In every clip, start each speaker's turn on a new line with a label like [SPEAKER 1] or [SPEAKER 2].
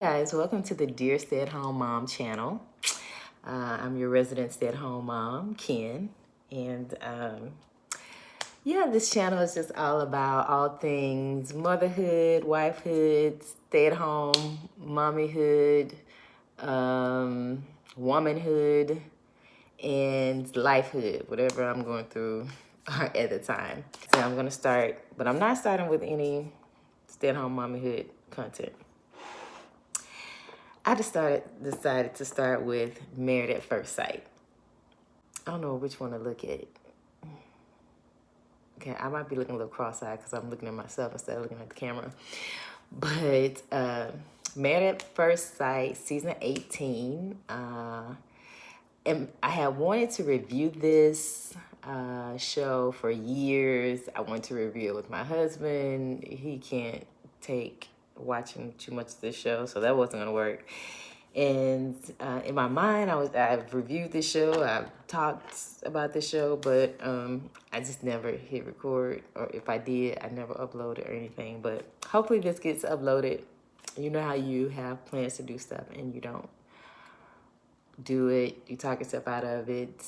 [SPEAKER 1] Guys, welcome to the Dear Stay at Home Mom channel. I'm your resident stay at home mom, Ken. And yeah, this channel is just all about all things motherhood, wifehood, stay at home, mommyhood, womanhood, and lifehood, whatever I'm going through at the time. So I'm going to start, but I'm not starting with any stay at home mommyhood content. I decided to start with Married at First Sight. I don't know which one to look at. Okay, I might be looking a little cross-eyed because I'm looking at myself instead of looking at the camera. But Married at First Sight, season 18. And I had wanted to review this show for years. I wanted to review it with my husband. He can't take watching too much of this show, so that wasn't gonna work. And in my mind, I've reviewed this show, I've talked about this show, but I just never hit record, or if I did, I never uploaded or anything. But hopefully this gets uploaded. You know how you have plans to do stuff and you don't do it, you talk yourself out of it.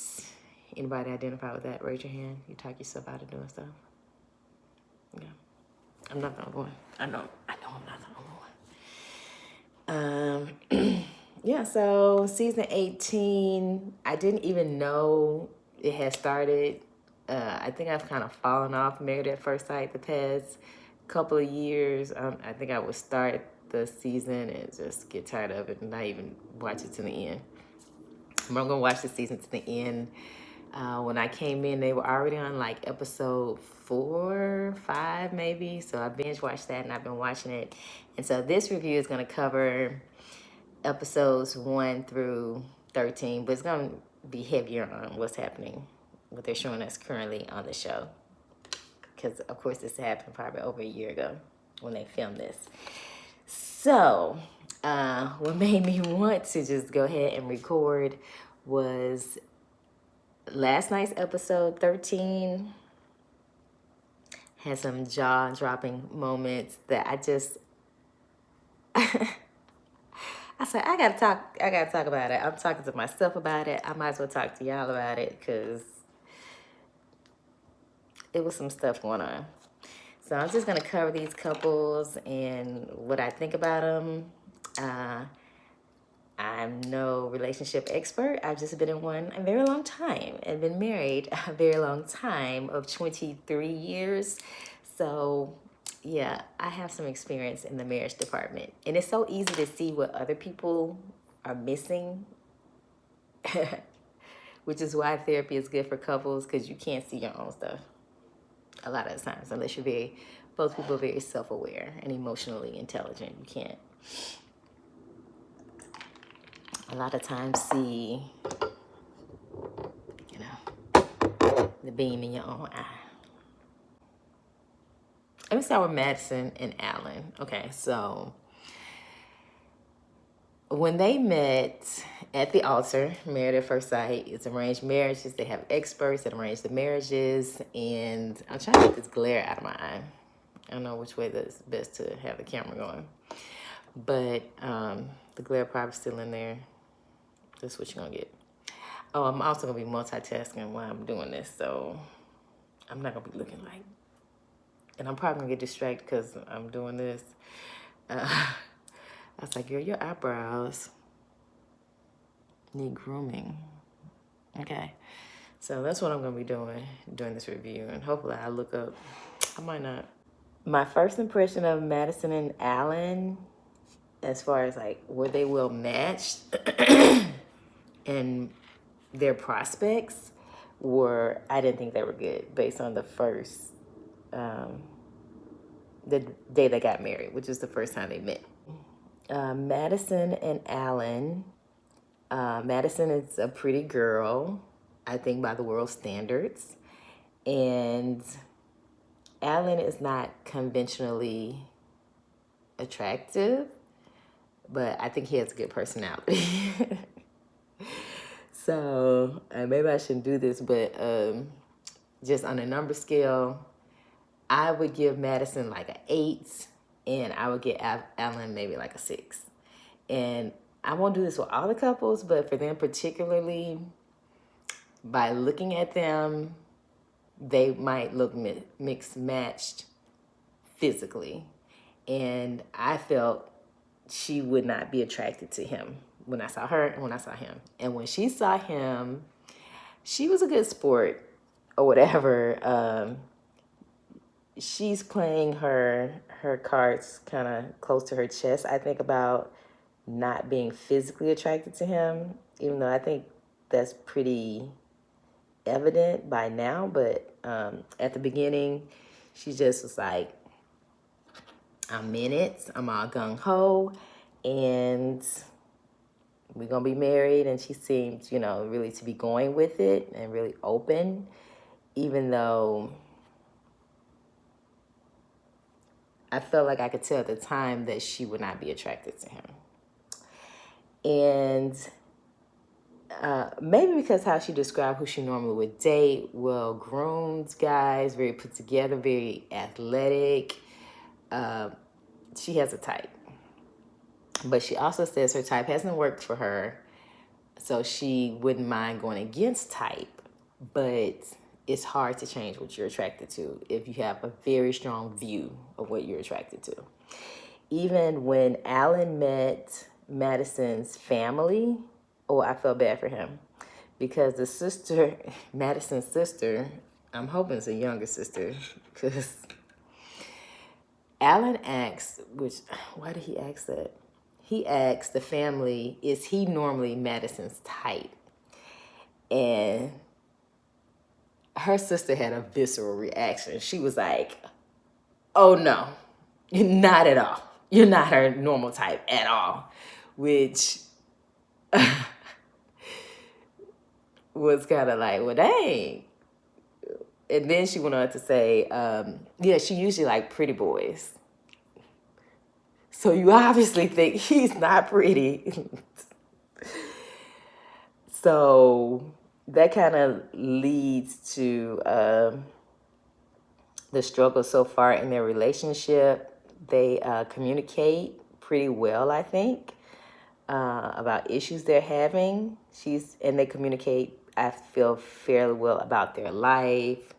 [SPEAKER 1] Anybody identify with that? Raise your hand. You talk yourself out of doing stuff. Yeah, I'm not the only one. I know I'm not the only one. Yeah, so season 18, I didn't even know it had started. I think I've kind of fallen off Married at First Sight the past couple of years. I think I would start the season and just get tired of it and not even watch it to the end. I'm gonna watch the season to the end. When I came in, they were already on like episode 4, 5 maybe. So I binge watched that and I've been watching it. And so this review is gonna cover episodes 1 through 13, but it's gonna be heavier on what's happening, what they're showing us currently on the show. Because of course this happened probably over a year ago when they filmed this. So what made me want to just go ahead and record was last night's episode 13 had some jaw-dropping moments that I just I said I gotta talk about it. I'm talking to myself about it. I might as well talk to y'all about it because it was some stuff going on. So I'm just gonna cover these couples and what I think about them. I'm no relationship expert. I've just been in one a very long time and been married a very long time of 23 years. So yeah, I have some experience in the marriage department. And it's so easy to see what other people are missing, which is why therapy is good for couples because you can't see your own stuff a lot of the times unless you're both people are very self-aware and emotionally intelligent. You can't a lot of times see, you know, the beam in your own eye. Let me start with Madison and Alan. Okay, so when they met at the altar, Married at First Sight, it's arranged marriages. They have experts that arrange the marriages, and I'm trying to get this glare out of my eye. I don't know which way that's best to have the camera going, but the glare probably still in there. That's what you're gonna get. Oh, I'm also gonna be multitasking while I'm doing this, so I'm not gonna be looking like, and I'm probably gonna get distracted because I'm doing this. I was like, girl, your eyebrows need grooming. Okay, so that's what I'm gonna be doing during this review, and hopefully I look up. I might not. My first impression of Madison and Alan, as far as like were they well matched and their prospects, were I didn't think they were good based on the first the day they got married, which is the first time they met. Madison and Alan. Madison is a pretty girl, I think by the world standards. And Alan is not conventionally attractive, but I think he has a good personality. So maybe I shouldn't do this, but just on a number scale, I would give Madison like an 8, and I would give Alan maybe like a 6. And I won't do this with all the couples, but for them particularly, by looking at them, they might look mixed matched physically. And I felt she would not be attracted to him when I saw her and when I saw him. And when she saw him, she was a good sport or whatever. She's playing her cards kind of close to her chest, I think, about not being physically attracted to him, even though I think that's pretty evident by now. But at the beginning, she just was like, I'm in it. I'm all gung-ho, and we're going to be married. And she seemed, really to be going with it and really open, even though I felt like I could tell at the time that she would not be attracted to him. And maybe because how she described who she normally would date, well-groomed guys, very put together, very athletic. She has a type. But she also says her type hasn't worked for her, so she wouldn't mind going against type. But it's hard to change what you're attracted to if you have a very strong view of what you're attracted to. Even when Alan met Madison's family, I felt bad for him. Because the sister, Madison's sister, I'm hoping it's a younger sister, because Alan asked, why did he ask that? He asked the family, is he normally Madison's type? And her sister had a visceral reaction. She was like, oh no, not at all. You're not her normal type at all. Which was kind of like, well, dang. And then she went on to say, she usually like pretty boys. So you obviously think he's not pretty. So that kind of leads to the struggle so far in their relationship. They communicate pretty well, I think, about issues they're having. And they communicate, I feel, fairly well about their life.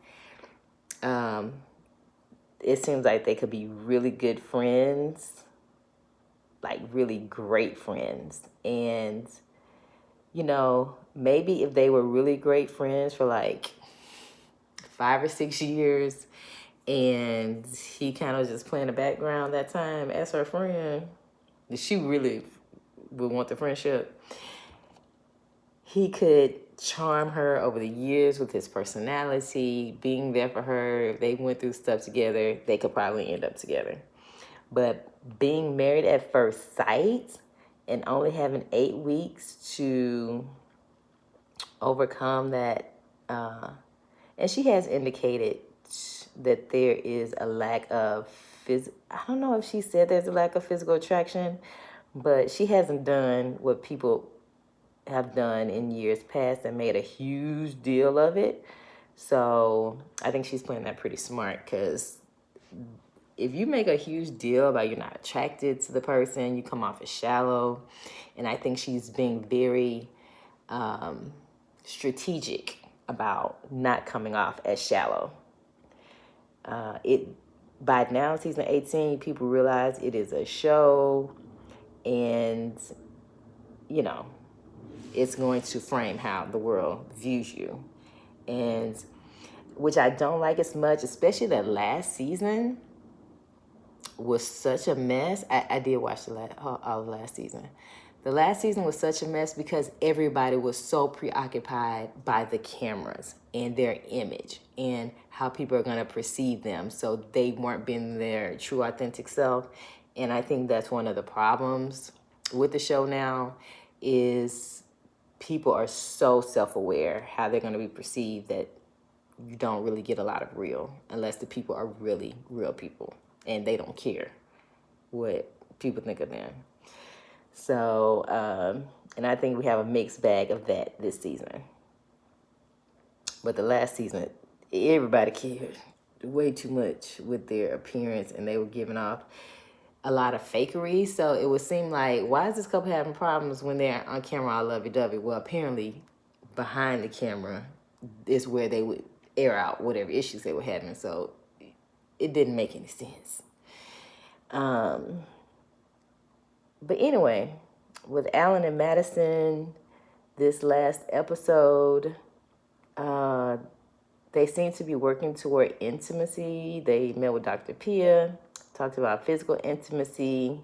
[SPEAKER 1] It seems like they could be really good friends, like really great friends. And, maybe if they were really great friends for like 5 or 6 years, and he kind of just playing the background that time as her friend, she really would want the friendship. He could charm her over the years with his personality, being there for her. If they went through stuff together, they could probably end up together. But being married at first sight and only having 8 weeks to overcome that, and she has indicated that there is a lack of I don't know if she said there's a lack of physical attraction, but she hasn't done what people have done in years past and made a huge deal of it. So I think she's playing that pretty smart, because if you make a huge deal about you're not attracted to the person, you come off as shallow. And I think she's being very strategic about not coming off as shallow. By now, season 18, people realize it is a show, and it's going to frame how the world views you, and which I don't like as much, especially that last season was such a mess. I did watch all of last season. The last season was such a mess because everybody was so preoccupied by the cameras and their image and how people are going to perceive them. So they weren't being their true, authentic self. And I think that's one of the problems with the show now, is people are so self-aware how they're going to be perceived that you don't really get a lot of real unless the people are really real people and they don't care what people think of them. So, and I think we have a mixed bag of that this season. But the last season, everybody cared way too much with their appearance, and they were giving off a lot of fakery. So it would seem like, why is this couple having problems when they're on camera all lovey-dovey? Well, apparently behind the camera is where they would air out whatever issues they were having. So it didn't make any sense. But anyway, with Alan and Madison, this last episode, they seem to be working toward intimacy. They met with Dr. Pia, talked about physical intimacy,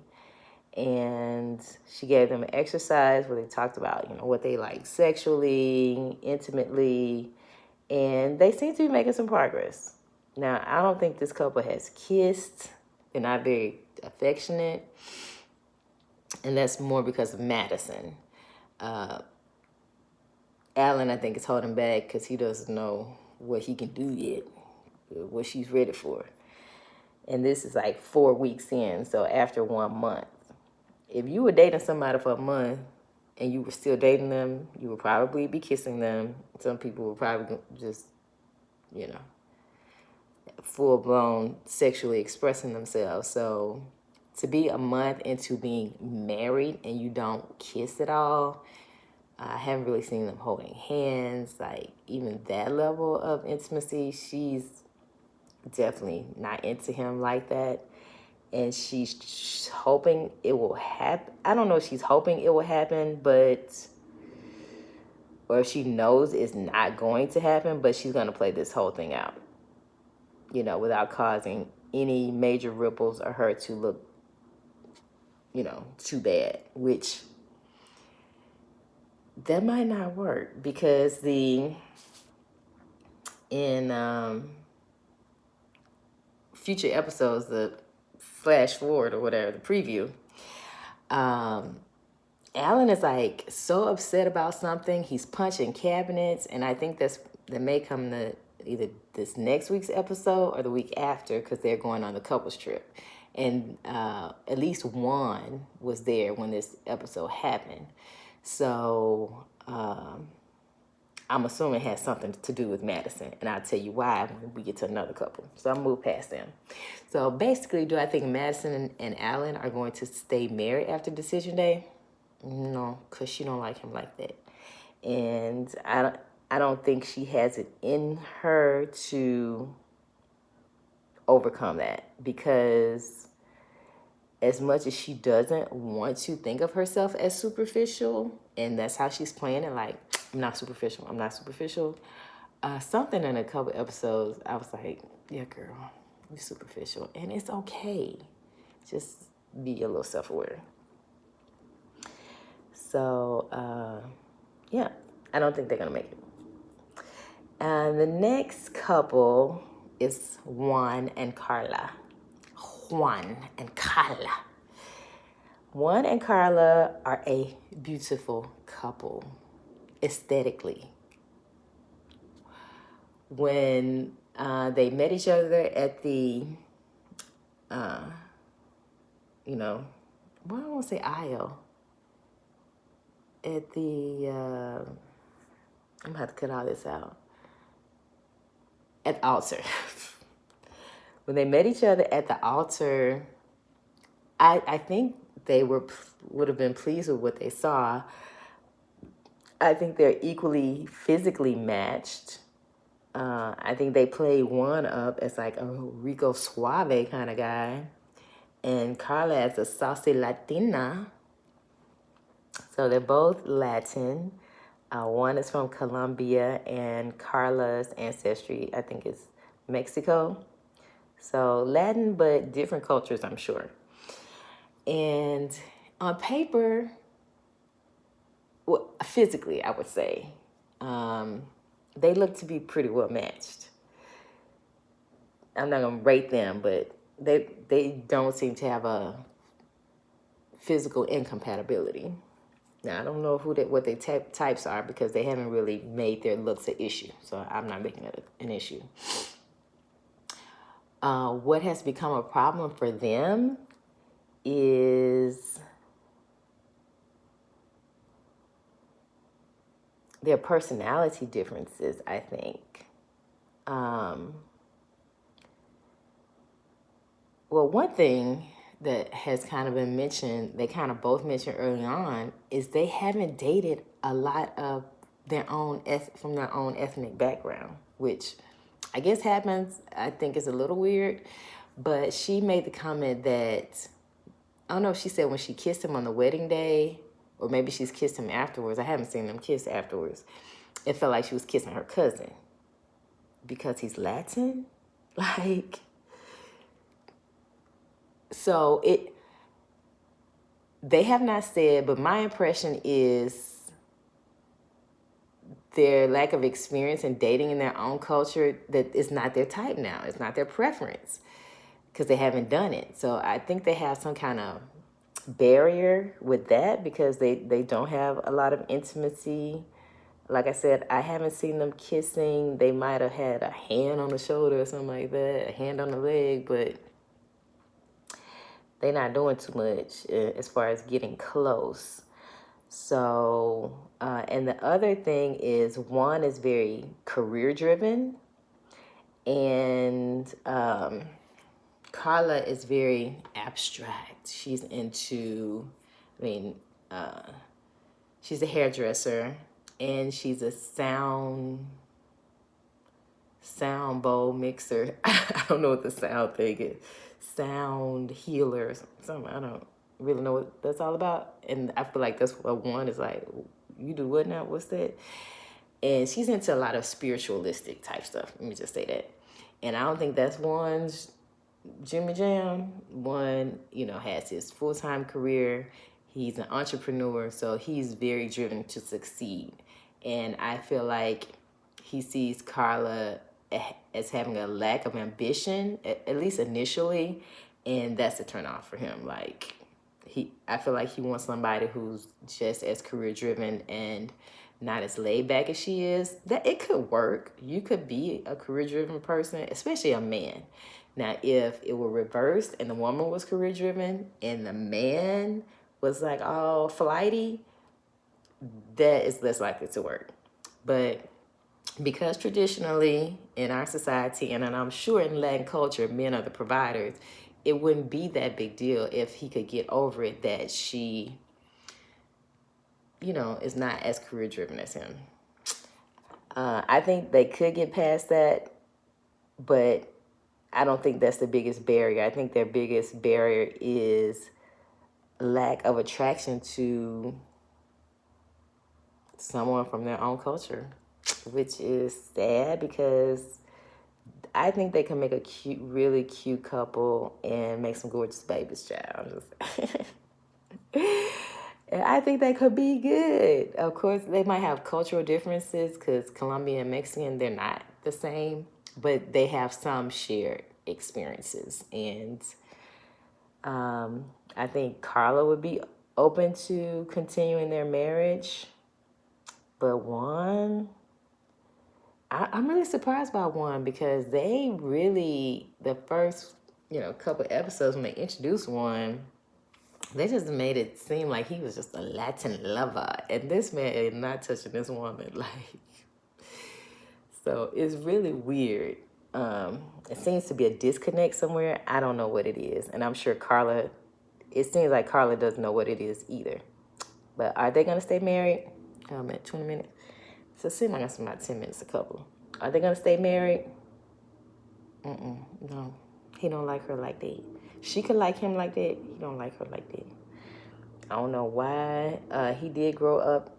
[SPEAKER 1] and she gave them an exercise where they talked about, what they like sexually, intimately, and they seem to be making some progress. Now, I don't think this couple has kissed. They're not very affectionate, and that's more because of Madison. Alan, I think, is holding back because he doesn't know what he can do yet, what she's ready for. And this is like 4 weeks in, so after 1 month. If you were dating somebody for a month and you were still dating them, you would probably be kissing them. Some people would probably just, full-blown sexually expressing themselves. So to be a month into being married and you don't kiss at all, I haven't really seen them holding hands, like even that level of intimacy. She's definitely not into him like that. And she's hoping it will happen. I don't know if she's hoping it will happen, or if she knows it's not going to happen, but she's going to play this whole thing out, without causing any major ripples or her to look, too bad, which that might not work because in future episodes, the flash forward or whatever, the preview, Alan is like so upset about something. He's punching cabinets, and I think that may come to either this next week's episode or the week after because they're going on the couples trip. And at least Juan was there when this episode happened. So I'm assuming it has something to do with Madison. And I'll tell you why when we get to another couple. So I'll move past them. So basically, do I think Madison and Alan are going to stay married after decision day? No, because she don't like him like that. And I don't think she has it in her to overcome that, because as much as she doesn't want to think of herself as superficial, and that's how she's playing it, like, I'm not superficial, something in a couple episodes, I was like, yeah, girl, you're superficial, and it's okay. Just be a little self-aware. So, yeah, I don't think they're going to make it. And the next couple is Juan and Carla. Juan and Carla are a beautiful couple, aesthetically. When they met each other at the, I don't want to say aisle. At the, I'm going to have to cut all this out. At the altar. When they met each other at the altar, I think they would have been pleased with what they saw. I think they're equally physically matched. I think they played one up as like a Rico Suave kind of guy, and Carla as a saucy Latina. So they're both Latin. One is from Colombia, and Carla's ancestry, I think, is Mexico. So Latin, but different cultures, I'm sure. And on paper, well, physically, I would say, they look to be pretty well matched. I'm not going to rate them, but they don't seem to have a physical incompatibility. Now, I don't know what their types are because they haven't really made their looks an issue. So I'm not making it an issue. What has become a problem for them is their personality differences, I think. Well, one thing that has kind of been mentioned, they kind of both mentioned early on, is they haven't dated a lot of their own from their own ethnic background, which I guess happens. I think is a little weird, but she made the comment that, I don't know if she said when she kissed him on the wedding day, or maybe she's kissed him afterwards. I haven't seen them kiss afterwards. It felt like she was kissing her cousin because he's Latin. Like, so they have not said, but my impression is their lack of experience in dating in their own culture, that it's not their type now. It's not their preference because they haven't done it. So I think they have some kind of barrier with that because they don't have a lot of intimacy. Like I said, I haven't seen them kissing. They might have had a hand on the shoulder or something like that, a hand on the leg, but they're not doing too much as far as getting close. So, and the other thing is Juan is very career driven, and Carla is very abstract. She's into, I mean, she's a hairdresser, and she's a sound bowl mixer. I don't know what the sound thing is. Sound healer or something. I don't really know what that's all about. And I feel like that's what Juan is like. You do what now? What's that? And she's into a lot of spiritualistic type stuff. Let me just say that. And I don't think that's Juan's Jimmy Jam. Juan, has his full-time career. He's an entrepreneur, so he's very driven to succeed. And I feel like he sees Carla as having a lack of ambition, at least initially, and that's a turn off for him. Like, I feel like he wants somebody who's just as career driven and not as laid back as she is. That it could work. You could be a career driven person, especially a man. Now, if it were reversed and the woman was career driven and the man was like all flighty, that is less likely to work. But because traditionally in our society, and I'm sure in Latin culture, men are the providers, it wouldn't be that big deal if he could get over it that she, is not as career driven as him. I think they could get past that, but I don't think that's the biggest barrier. I think their biggest barrier is lack of attraction to someone from their own culture, which is sad because I think they can make a really cute couple and make some gorgeous babies, child. And I think that could be good. Of course, they might have cultural differences because Colombian and Mexican, they're not the same, but they have some shared experiences. And I think Carla would be open to continuing their marriage. But Juan, I'm really surprised by Juan because they really, the first, couple episodes when they introduced Juan, they just made it seem like he was just a Latin lover. And this man is not touching this woman. So it's really weird. It seems to be a disconnect somewhere. I don't know what it is. And I'm sure it seems like Carla doesn't know what it is either. But are they going to stay married? At 20 minutes. So it seems like it's about 10 minutes a couple. Are they going to stay married? No. He don't like her like that. She could like him like that. He don't like her like that. I don't know why. He did grow up.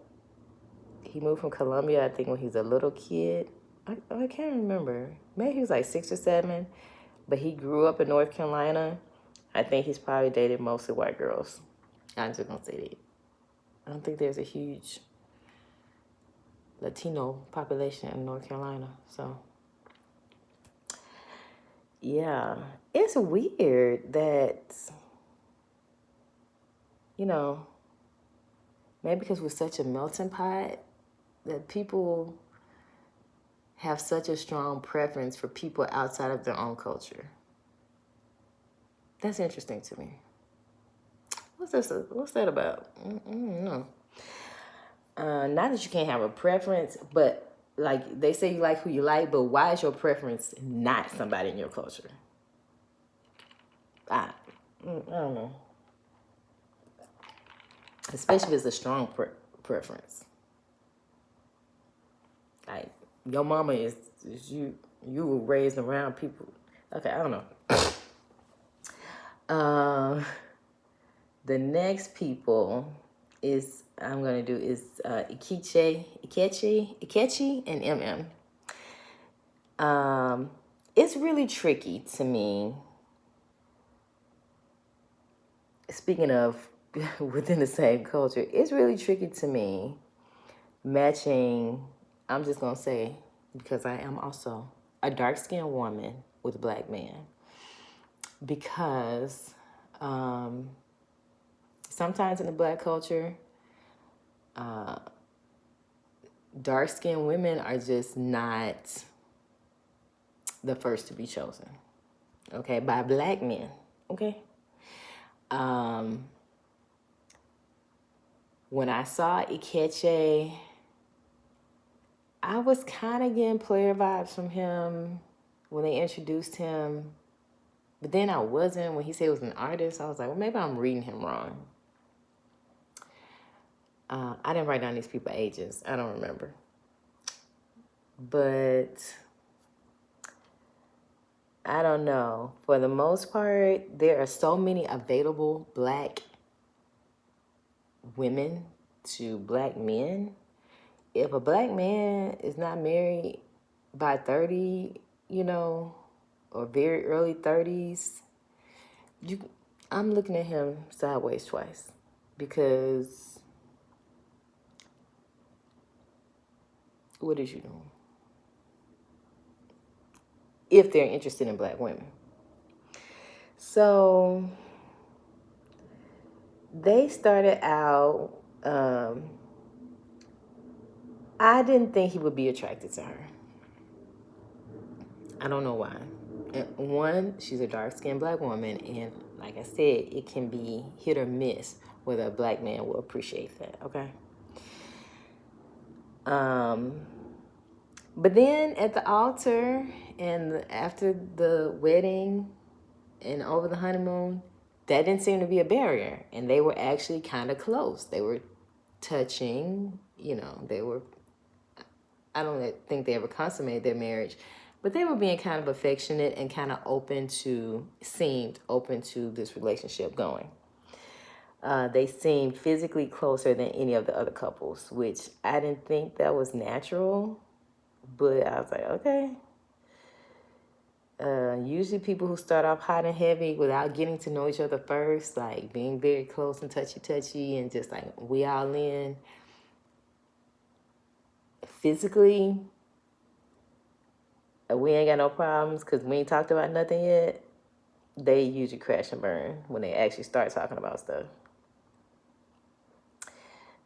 [SPEAKER 1] He moved from Colombia, I think, when he was a little kid. I can't remember. Maybe he was like 6 or 7. But he grew up in North Carolina. I think he's probably dated mostly white girls. I'm just going to say that. I don't think there's a huge Latino population in North Carolina. So, yeah. It's weird that, maybe because we're such a melting pot, that people have such a strong preference for people outside of their own culture. That's interesting to me. What's that about? No. Not that you can't have a preference, but like they say you like who you like, but why is your preference not somebody in your culture? I don't know. Especially if it's a strong preference. Like your mama is you were raised around people. Okay, I don't know. The next people is I'm gonna do is Ikechi, and MM. It's really tricky to me. Speaking of within the same culture, it's really tricky to me matching. I'm just gonna say because I am also a dark-skinned woman with a black man because sometimes in the black culture, dark-skinned women are just not the first to be chosen, okay, by black men, okay? When I saw Ikechi, I was kind of getting player vibes from him when they introduced him, but then I wasn't. When he said he was an artist, I was like, well, maybe I'm reading him wrong. I didn't write down these people's ages. I don't remember. But I don't know. For the most part, there are so many available black women to black men. If a black man is not married by 30, or very early 30s, I'm looking at him sideways twice because what is you doing? If they're interested in black women. So they started out, I didn't think he would be attracted to her. I don't know why. One, she's a dark-skinned black woman, and like I said, it can be hit or miss whether a black man will appreciate that, okay? But then at the altar and after the wedding and over the honeymoon, that didn't seem to be a barrier. And they were actually kind of close. They were touching, I don't think they ever consummated their marriage, but they were being kind of affectionate and kind of seemed open to this relationship going. They seemed physically closer than any of the other couples, which I didn't think that was natural, but I was like, okay. Usually people who start off hot and heavy without getting to know each other first, like being very close and touchy and just like we all in, physically, we ain't got no problems because we ain't talked about nothing yet. They usually crash and burn when they actually start talking about stuff.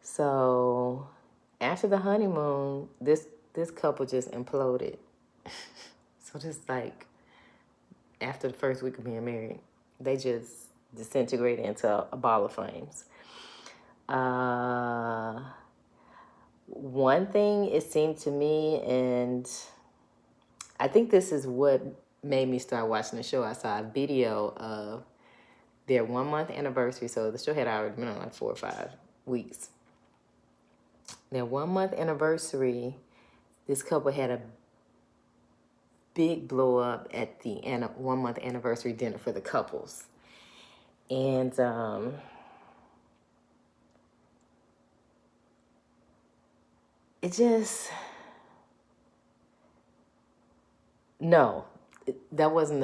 [SPEAKER 1] So after the honeymoon, this couple just imploded. So just like after the first week of being married, they just disintegrated into a ball of flames. One thing it seemed to me, and I think this is what made me start watching the show. I saw a video of their 1 month anniversary. So the show had already been on like 4 or 5 weeks. Their 1 month anniversary, this couple had a big blow up at the 1 month anniversary dinner for the couples. And it just, no, that wasn't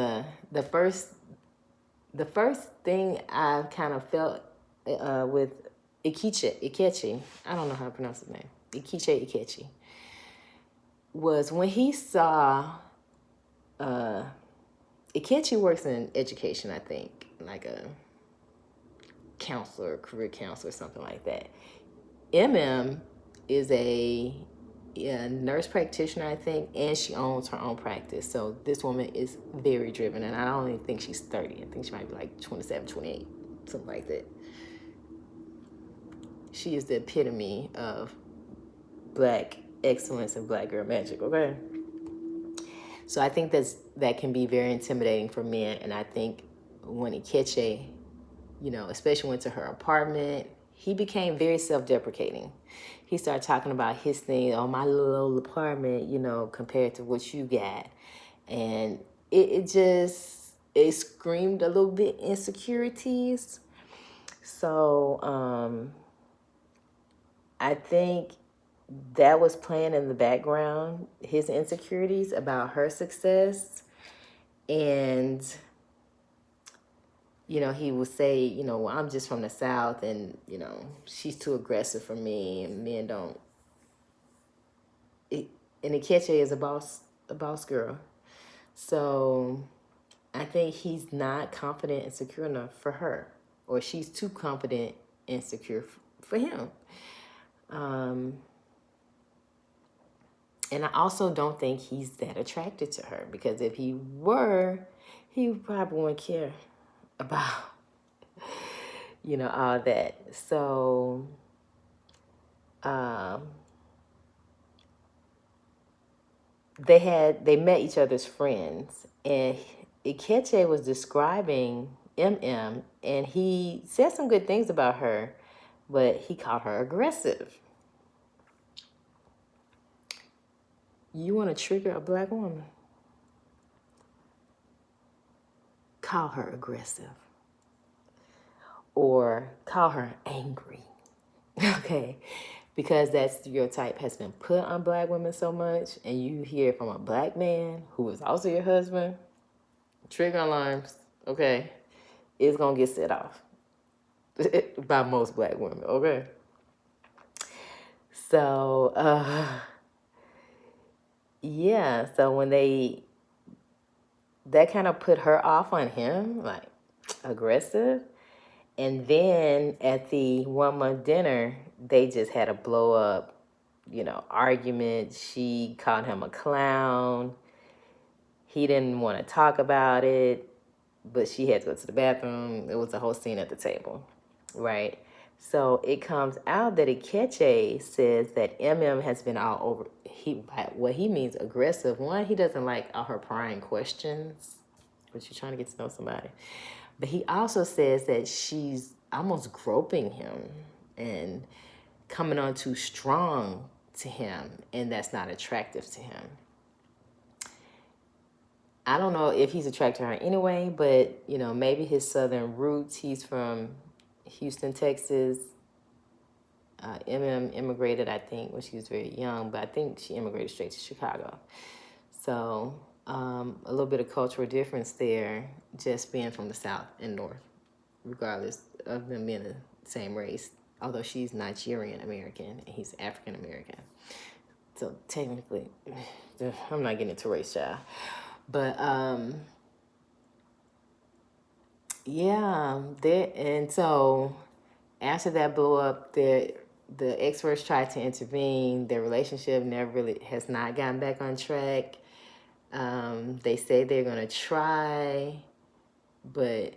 [SPEAKER 1] the first thing I kind of felt with Ikechi, I don't know how to pronounce his name, Ikechi, was when he saw, Ikechi works in education, I think, like a counselor, career counselor, something like that. Is a nurse practitioner, I think, and she owns her own practice. So this woman is very driven, and I don't even think she's 30. I think she might be like 27, 28, something like that. She is the epitome of black excellence and black girl magic, okay? So I think that can be very intimidating for men, and I think when Ikechi especially went to her apartment, he became very self-deprecating. He started talking about his thing, oh, my little old apartment, compared to what you got. And it screamed a little bit insecurities. So I think that was playing in the background, his insecurities about her success. And he would say, well, I'm just from the South, and she's too aggressive for me, and men don't. And Nkechi is a boss girl. So I think he's not confident and secure enough for her, or she's too confident and secure for him. And I also don't think he's that attracted to her, because if he were, he probably wouldn't care about, all that. So, they met each other's friends, and Ikeche was describing MM, and he said some good things about her, but he called her aggressive. You want to trigger a black woman? Call her aggressive. Or call her angry. Okay? Because that stereotype has been put on black women so much, and you hear from a black man who is also your husband, trigger alarms, okay? It's going to get set off by most black women, okay? So, yeah, so when that kind of put her off on him, like aggressive. And then at the 1 month dinner, they just had a blow up, argument. She called him a clown. He didn't want to talk about it, but she had to go to the bathroom. It was a whole scene at the table, right? So it comes out that Ikeche says that MM has been all over. What he means aggressive. One, he doesn't like all her prying questions, but you're trying to get to know somebody. But he also says that she's almost groping him and coming on too strong to him, and that's not attractive to him. I don't know if he's attracted to her anyway, but, maybe his southern roots. He's from Houston, Texas. MM immigrated, I think, when she was very young, but I think she immigrated straight to Chicago. So a little bit of cultural difference there, just being from the South and North, regardless of them being the same race, although she's Nigerian American and he's African American. So technically, I'm not getting into race, child. But yeah, and so after that blew up, the experts tried to intervene. Their relationship has not gotten back on track. They say they're gonna try, but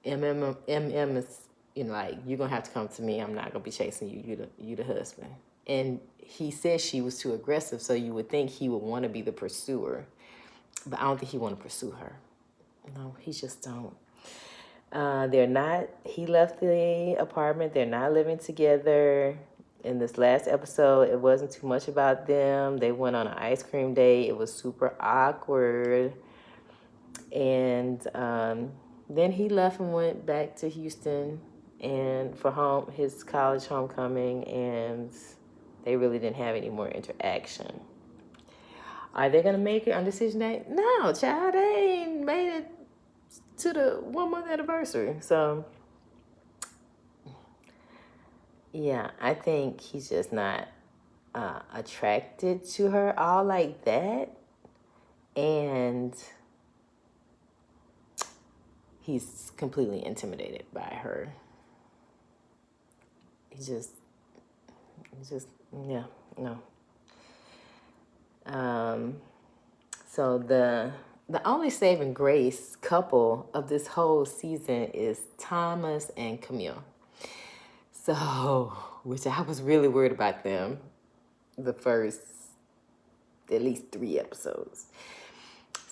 [SPEAKER 1] MM is, like, you're gonna have to come to me. I'm not gonna be chasing you. You the husband. And he said she was too aggressive, so you would think he would want to be the pursuer, but I don't think he want to pursue her. No, he just don't. They're not. He left the apartment. They're not living together. In this last episode, it wasn't too much about them. They went on an ice cream date. It was super awkward. And then he left and went back to Houston and for his college homecoming, and they really didn't have any more interaction. Are they gonna make it on decision day? No, child, they ain't made it to the 1 month anniversary. So yeah, I think he's just not attracted to her all like that, and he's completely intimidated by her. He's just yeah, no. So the only saving grace couple of this whole season is Thomas and Camille. So, which I was really worried about them the first at least 3 episodes.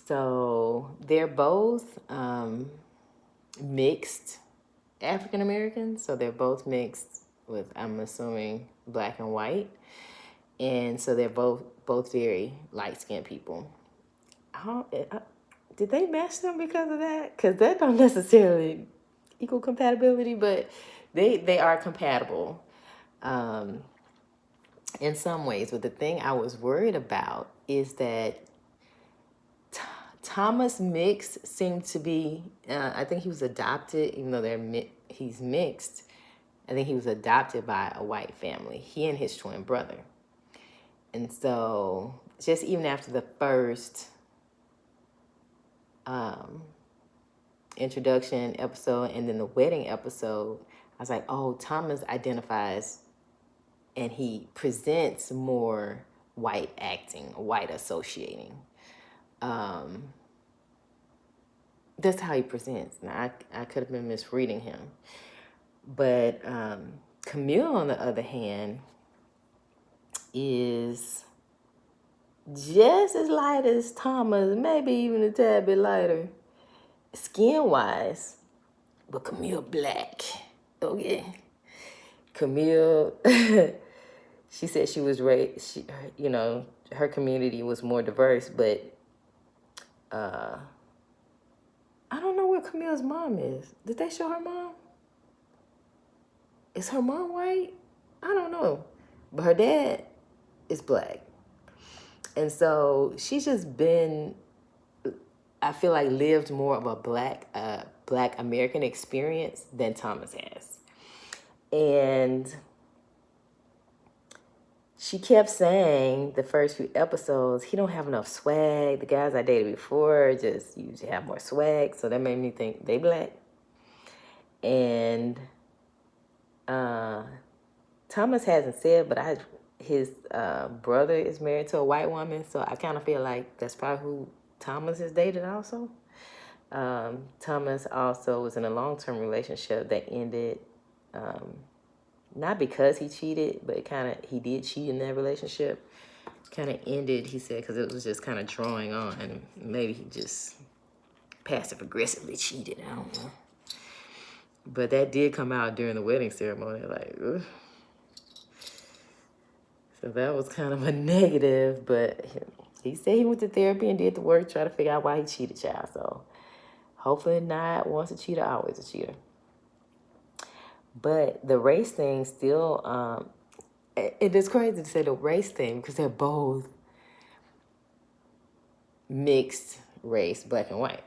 [SPEAKER 1] So they're both mixed African American, so they're both mixed with, I'm assuming, black and white, and so they're both very light skinned people. Did they match them because of that? Because that don't necessarily equal compatibility, but they are compatible in some ways. But the thing I was worried about is that Thomas Mix seemed to be, I think he was adopted, even though he's mixed. I think he was adopted by a white family, he and his twin brother. And so just even after the first introduction episode and then the wedding episode, I was like, oh, Thomas identifies and he presents more white acting, white associating. That's how he presents. Now, I could have been misreading him. But Camille, on the other hand, is just as light as Thomas, maybe even a tad bit lighter, skin-wise. But Camille black. Okay. Camille, she said she was raised, her community was more diverse, but I don't know where Camille's mom is. Did they show her mom? Is her mom white? I don't know. But her dad is black. And so she's just been, I feel like, lived more of a black American experience than Thomas has. And she kept saying the first few episodes, he don't have enough swag. The guys I dated before just usually have more swag. So that made me think they black. And Thomas hasn't said, but his brother is married to a white woman. So I kind of feel like that's probably who Thomas has dated also. Thomas also was in a long-term relationship that ended, not because he cheated, but he did cheat in that relationship. Kind of ended, he said, because it was just kind of drawing on, and maybe he just passive-aggressively cheated. I don't know. But that did come out during the wedding ceremony, like, ugh. So that was kind of a negative, but he said he went to therapy and did the work, try to figure out why he cheated, child. So hopefully not once a cheater, always a cheater. But the race thing still, it is crazy to say the race thing because they're both mixed race, black and white.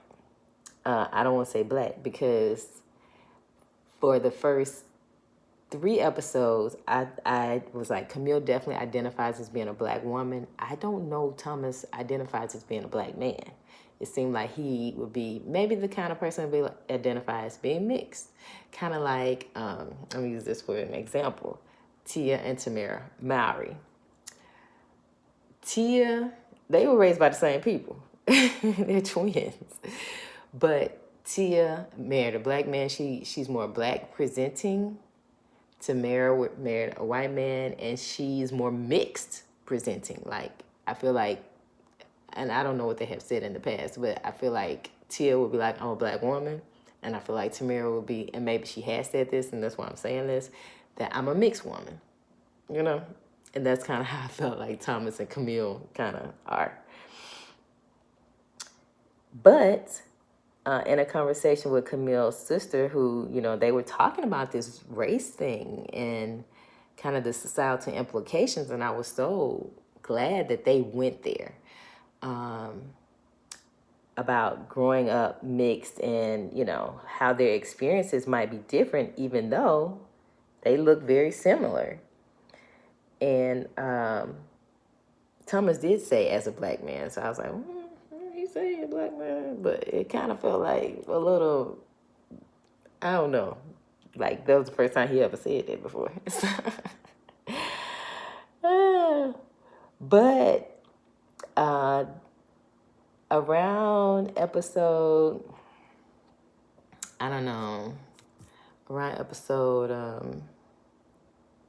[SPEAKER 1] I don't want to say black because for the first 3 episodes, I was like, Camille definitely identifies as being a black woman. I don't know Thomas identifies as being a black man. It seemed like he would be maybe the kind of person to be identified as being mixed. Kind of like, I'm going to use this for an example, Tia and Tamera Mowry. Tia, they were raised by the same people. They're twins. But Tia married a black man. She's more black presenting. Tamera married a white man, and she's more mixed presenting. Like, I feel like, and I don't know what they have said in the past, but I feel like Tia would be like, I'm a black woman. And I feel like Tamera would be, and maybe she has said this, and that's why I'm saying this, that I'm a mixed woman, you know? And that's kind of how I felt like Thomas and Camille kind of are. But in a conversation with Camille's sister, who, they were talking about this race thing and kind of the societal implications, and I was so glad that they went there. About growing up mixed and, how their experiences might be different, even though they look very similar. And Thomas did say as a black man, so I was like, he said a black man, but it kind of felt like a little, I don't know, like that was the first time he ever said that before. But around episode, I don't know, around episode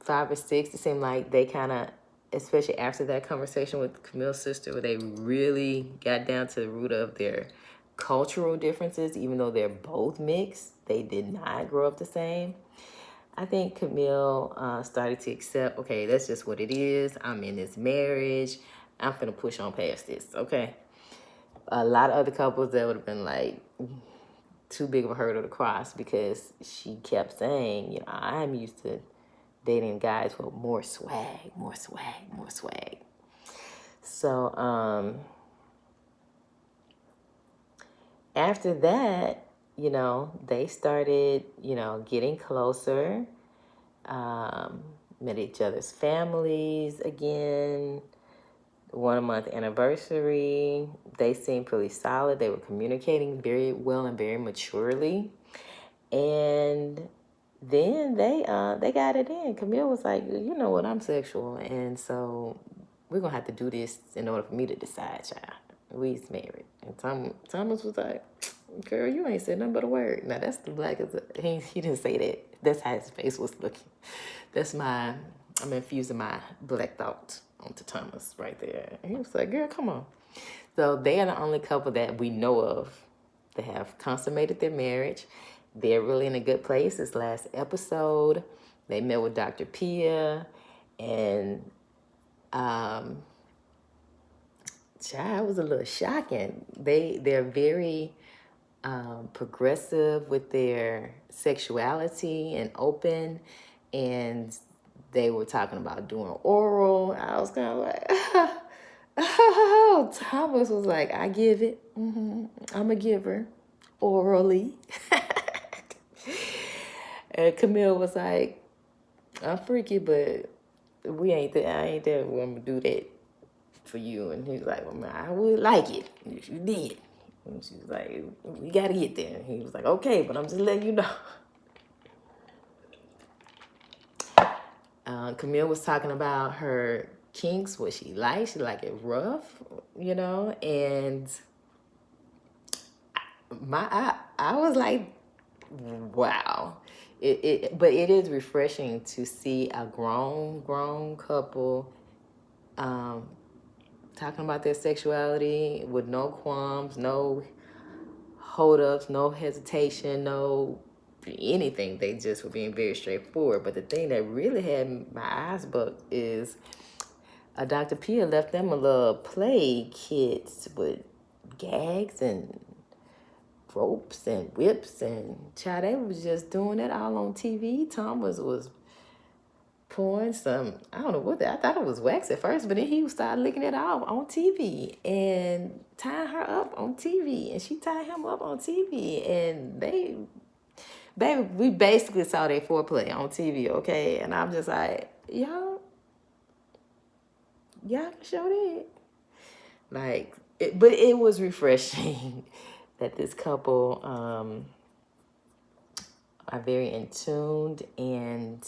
[SPEAKER 1] 5 or 6, it seemed like they kind of, especially after that conversation with Camille's sister, where they really got down to the root of their cultural differences, even though they're both mixed. They did not grow up the same. I think Camille started to accept, okay, that's just what it is. I'm in this marriage. I'm finna push on past this, okay? A lot of other couples that would have been like too big of a hurdle to cross, because she kept saying, you know, I'm used to dating guys with more swag, more swag, more swag. So after that, you know, they started, you know, getting closer, met each other's families again, 1 month anniversary. They seemed pretty solid. They were communicating very well and very maturely. And then they got it in. Camille was like, you know what, I'm sexual, and so we're gonna have to do this in order for me to decide, child. We's married. And Thomas was like, girl, you ain't said nothing but a word. Now that's the blackest. He didn't say that. That's how his face was looking. I'm infusing my black thought onto Thomas right there. And he was like, girl, come on. So they are the only couple that we know of that have consummated their marriage. They're really in a good place. This last episode, they met with Dr. Pia, and child, it was a little shocking. They're very progressive with their sexuality and open, and they were talking about doing oral. I was kind of like, oh, Thomas was like, I give it. I'm a giver orally. And Camille was like, I'm freaky, but I ain't there. I'm gonna do that for you. And he was like, well, man, I would like it if you did. And she was like, we gotta get there. And he was like, okay, but I'm just letting you know. Camille was talking about her kinks, what she likes. She like it rough, you know, and I was like, wow. But it is refreshing to see a grown couple talking about their sexuality with no qualms, no hold-ups, no hesitation, no anything. They just were being very straightforward. But the thing that really had my eyes bugged is Dr. Pia left them a little play kits with gags and ropes and whips, and child, they was just doing it all on TV. Thomas was pouring some, I don't know what I thought it was wax at first, but then he started licking it off on TV and tying her up on TV, and she tied him up on TV, and we basically saw their foreplay on TV, okay? And I'm just like, y'all can show that. Like, but it was refreshing that this couple are very in tuned and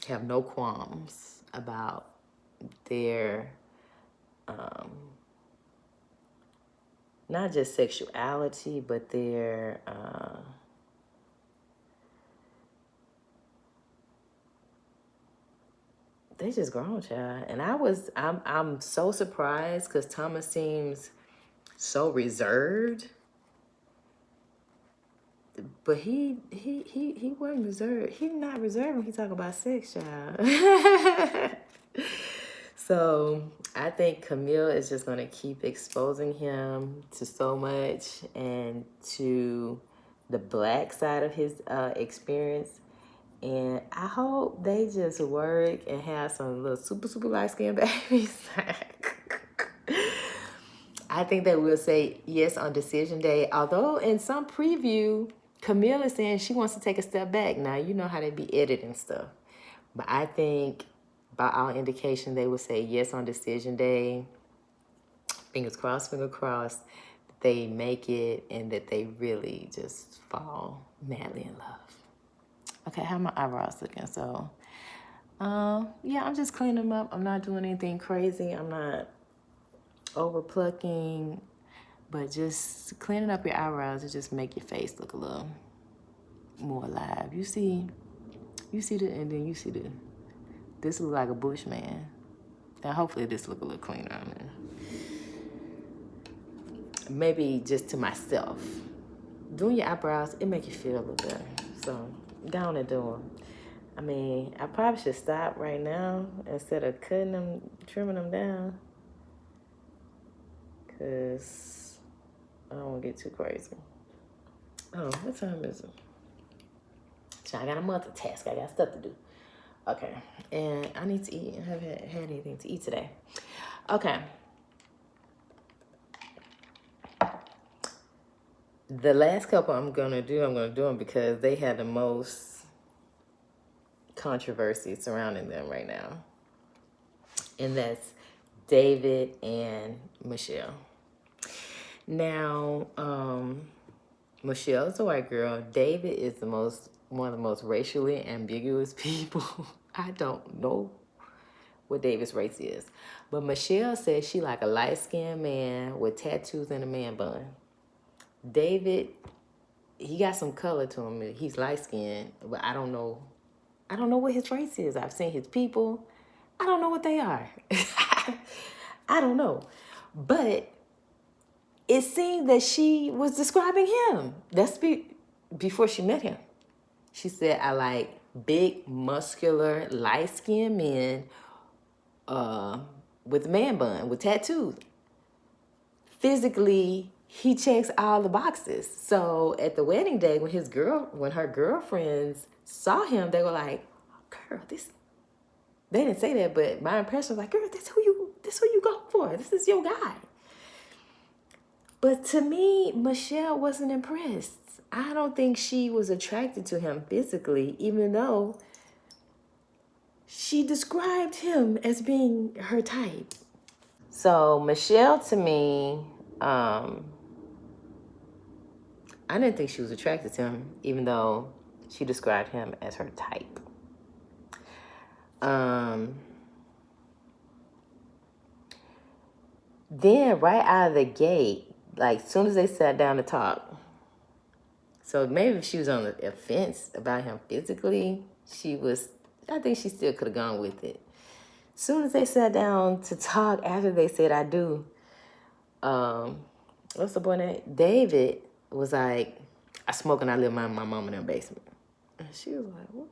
[SPEAKER 1] have no qualms about their not just sexuality, but their they just grown, child. And I'm so surprised because Thomas seems so reserved, but he wasn't reserved. He's not reserved when he talk about sex, child. So I think Camille is just gonna keep exposing him to so much and to the black side of his experience. And I hope they just work and have some little super light skinned babies. I think they will say yes on decision day. Although in some preview, Camille is saying she wants to take a step back. Now, you know how they be editing stuff. But I think by all indication, they will say yes on decision day. Fingers crossed, they make it and that they really just fall madly in love. Okay, how my eyebrows looking? So, yeah, I'm just cleaning them up. I'm not doing anything crazy. I'm not over plucking, but just cleaning up your eyebrows to just make your face look a little more alive. You see the, and then you see the, this look like a bushman. Now hopefully this look a little cleaner on there. maybe just to myself. Doing your eyebrows, it make you feel a little better. So go on and do them. I mean, I probably should stop right now instead of cutting them, trimming them down. Because I don't want to get too crazy. Oh, what time is it? So I got a multitask. I got stuff to do. Okay. And I need to eat. I haven't had anything to eat today. Okay. The last couple I'm going to do them because they had the most controversy surrounding them right now. And that's David and Michelle. Now, Michelle's a white girl. David is one of the most racially ambiguous people. I don't know what David's race is. But Michelle says she like a light-skinned man with tattoos and a man bun. David, he got some color to him. He's light-skinned, but I don't know what his race is. I've seen his people. I don't know what they are. I don't know. But it seemed that she was describing him. That's before she met him. She said, I like big, muscular, light-skinned men with a man bun, with tattoos. Physically, he checks all the boxes. So at the wedding day, when her girlfriends saw him, they were like, girl, this... They didn't say that, but my impression was like, girl, this who you go for. This is your guy. But to me, Michelle wasn't impressed. I don't think she was attracted to him physically, even though she described him as being her type. So Michelle, to me, I didn't think she was attracted to him, even though she described him as her type. Then right out of the gate, like as soon as they sat down to talk, so maybe if she was on the fence about him physically, I think she still could have gone with it. As soon as they sat down to talk after they said I do, what's the boy name? David was like, I smoke and I live in my mom in her basement. And she was like, what?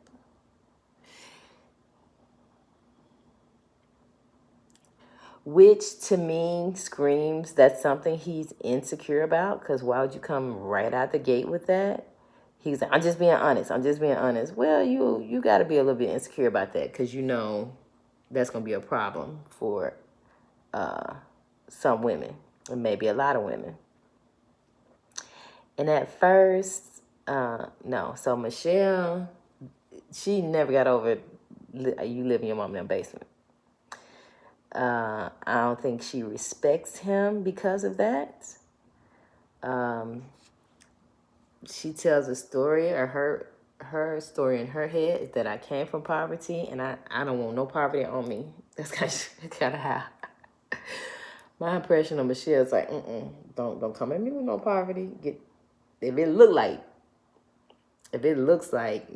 [SPEAKER 1] Which to me screams that's something he's insecure about, because why would you come right out the gate with that? He's like, I'm just being honest. Well, you got to be a little bit insecure about that, because you know that's going to be a problem for some women, and maybe a lot of women. And at first, no. So Michelle, she never got over you live in your mom in her basement. I don't think she respects him because of that. She tells a story, or her story in her head is that I came from poverty and I don't want no poverty on me. That's kind of how my impression of Michelle is like, don't come at me with no poverty. If it looks like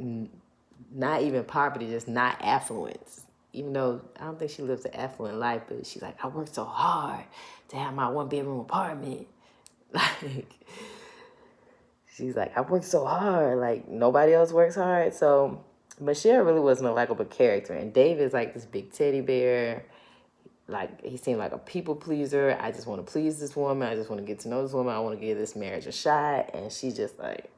[SPEAKER 1] not even poverty, just not affluence. Even though I don't think she lives an affluent life, but she's like, I worked so hard to have my 1-bedroom apartment. Like, she's like, I worked so hard. Like, nobody else works hard. So Michelle really wasn't a likable character. And David's like this big teddy bear. Like, he seemed like a people pleaser. I just want to please this woman. I just want to get to know this woman. I want to give this marriage a shot. And she just like,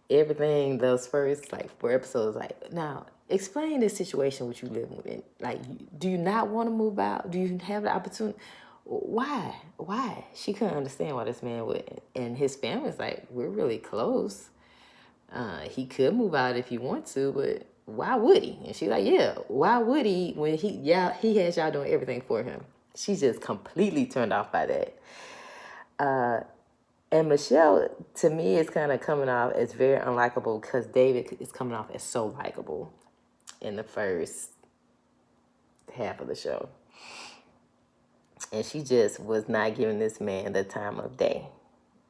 [SPEAKER 1] everything, those first like 4 episodes, like, now explain this situation which you live in. Like, do you not want to move out? Do you have the opportunity? Why? She couldn't understand why this man would. And his family's like, we're really close. He could move out if he want to, but why would he? And she's like, yeah, why would he when he has y'all doing everything for him? She's just completely turned off by that. And Michelle, to me, is kind of coming off as very unlikable because David is coming off as so likable in the first half of the show. And she just was not giving this man the time of day.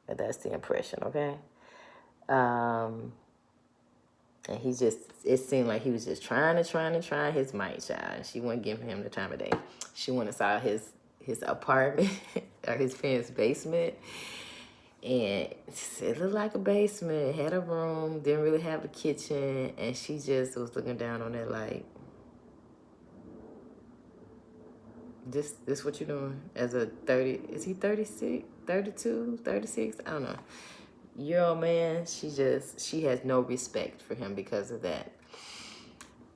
[SPEAKER 1] That's the impression, okay? And it seemed like he was just trying his might, child. And she wasn't giving him the time of day. She went inside his apartment or his parents' basement. And it looked like a basement. It had a room, didn't really have a kitchen. And she just was looking down on it like, this what you doing? As a 30, is he 36, 32, 36? I don't know. Year-old man, she has no respect for him because of that.